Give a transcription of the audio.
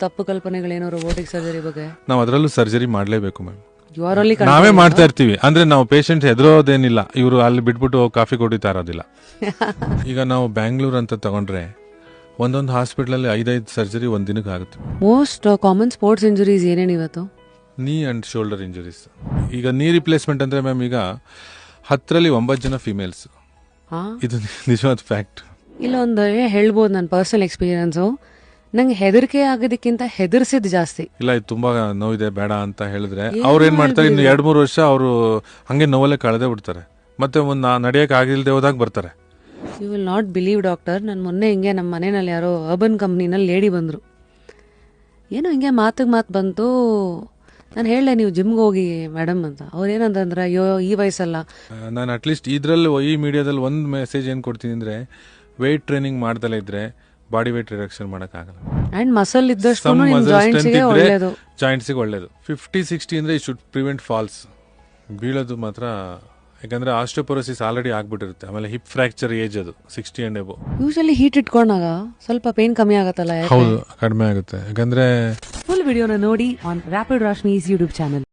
ತಪ್ಪು ಕಲ್ಪನೆಗಳೇನೋ robotic surgery ಬಗ್ಗೆ? ನಾವು ಅದರಲ್ಲೂ ಸರ್ಜರಿ ಮಾಡಲೇಬೇಕು ಮ್ಯಾಮ್. ಯು ಆರ್ ಓನ್ಲಿ ನಾವೇ ಮಾಡ್ತಾ ಇರ್ತೀವಿ. ಅಂದ್ರೆ ನಾವು ಪೇಷಂಟ್ ಹೆದರೋದೇನಿಲ್ಲ, ಇವರು ಅಲ್ಲಿ ಬಿಟ್ಬಿಟ್ಟು ಕಾಫಿ ಕುಡಿತಾ ಇರೋದಿಲ್ಲ. ಈಗ ನಾವು ಬ್ಯಾಂಗ್ಳೂರ್ ಅಂತ ತಗೊಂಡ್ರೆ ಒಂದೊಂದು ಹಾಸ್ಪಿಟಲ್ 5 ಸರ್ಜರಿ ಒಂದ್ ದಿನಕ್ಕೆ ಆಗುತ್ತೆ. ಮೋಸ್ಟ್ ಕಾಮನ್ ಸ್ಪೋರ್ಟ್ಸ್ ಇಂಜುರೀಸ್ ಏನೇನು ಇವತ್ತು? ನೀ ಅಂಡ್ ಶೋಲ್ಡರ್ ಇಂಜುರೀಸ್. ಈಗ ನೀ ರಿಪ್ಲೇಸ್ಮೆಂಟ್ ಅಂದ್ರೆ ಮ್ಯಾಮ್ ಈಗ 10ರಲ್ಲಿ 9 ಜನ ಫಿಮೇಲ್ಸ್. ಇದು ನಿಜವಾದ ಫ್ಯಾಕ್ಟ್. ಇಲ್ಲೊಂದು ಹೇಳ್ಬೋದು ನನ್ನ ಪರ್ಸನಲ್ ಎಕ್ಸ್ಪೀರಿಯನ್ಸು, ನಂಗೆ ಹೆದರಿಕೆ ಆಗೋದಕ್ಕಿಂತ ಹೆದರ್ಸಿದ್ ಜಾಸ್ತಿ. ಇಲ್ಲ ಇದು ತುಂಬಾ ನೋವಿದೆ ಬೇಡ ಅಂತ ಹೇಳಿದ್ರೆ ಅವ್ರು ಏನ್ ಮಾಡ್ತಾರೆ, ಇನ್ನು 2-3 ವರ್ಷ ಅವರು ಹಂಗೆ ನೋವಲ್ಲೇ ಕಳೆದೇ ಬಿಡ್ತಾರೆ. ಮತ್ತೆ ಒಂದು ನಡೆಯಕ್ಕೆ ಆಗಿಲ್ದೆ ಹೋದಾಗ ಬರ್ತಾರೆ. You will not believe doctor, ನಾನು ಮೊನ್ನೆ ಹಿಂಗೆ ನಮ್ಮ ಮನೆಯಲ್ಲಿ ಯಾರೋ ಅರ್ಬನ್ ಕಂಪ್ನಿನಲ್ಲಿ ಲೇಡಿ ಬಂದರು. ಏನೋ ಹಿಂಗೆ ಮಾತಿಗೆ ಮಾತು ಬಂತು. ನಾನು ಹೇಳಲೆ ನೀವು ಜಿಮ್ಗೆ ಹೋಗಿ ಮೇಡಮ್ ಅಂತ. ಅವ್ರು ಏನಂತಂದ್ರೆ ಅಯ್ಯೋ ಈ ವಯಸ್ಸಲ್ಲ. ನಾನು ಅಟ್ಲೀಸ್ಟ್ ಇದ್ರಲ್ಲಿ ಈ ಮೀಡಿಯಾದಲ್ಲಿ ಒಂದು ಮೆಸೇಜ್ ಏನು ಕೊಡ್ತೀನಿ ಅಂದರೆ, ವೆಯ್ಟ್ ಟ್ರೈನಿಂಗ್ ಮಾಡ್ದಲೇ ಇದ್ರೆ ಬಾಡಿ ವೆಯ್ಟ್ ರಿಡಕ್ಷನ್ ಮಾಡೋಕ್ಕಾಗಲ್ಲ. ಆ್ಯಂಡ್ ಮಸಲ್ ಇದ್ದಷ್ಟು ಜಾಯಿಂಟ್ಸ್ಗೆ ಒಳ್ಳೇದು. ಜಾಯಿಂಟ್ಸಿಗೆ ಒಳ್ಳೇದು. 50-60 ಅಂದರೆ ಈ ಶುಡ್ ಪ್ರಿವೆಂಟ್ ಫಾಲ್ಸ್. ಬೀಳೋದು ಮಾತ್ರ, ಯಾಕಂದ್ರೆ ಆಸ್ಟಿಯೋಪೊರೋಸಿಸ್ ಆಲ್ರೆಡಿ ಆಗ್ಬಿಟ್ಟಿರುತ್ತೆ. ಆಮೇಲೆ ಹಿಪ್ ಫ್ರಾಕ್ಚರ್ ಏಜ್ ಅದು 60 and above. ಯೂಶಲಿ ಹೀಟ್ ಇಟ್ಕೊಂಡಾಗ ಸ್ವಲ್ಪ ಪೇನ್ ಕಮ್ಮಿ ಆಗತ್ತಲ್ಲ? ಹೌದು, ಕಡಿಮೆ ಆಗುತ್ತೆ. ಯಾಕಂದ್ರೆ ಫುಲ್ ವಿಡಿಯೋನ ನೋಡಿ ಆನ್ ರ್ಯಾಪಿಡ್ ರಾಶ್ಮೀಸ್ ಯೂಟ್ಯೂಬ್ ಚಾನಲ್.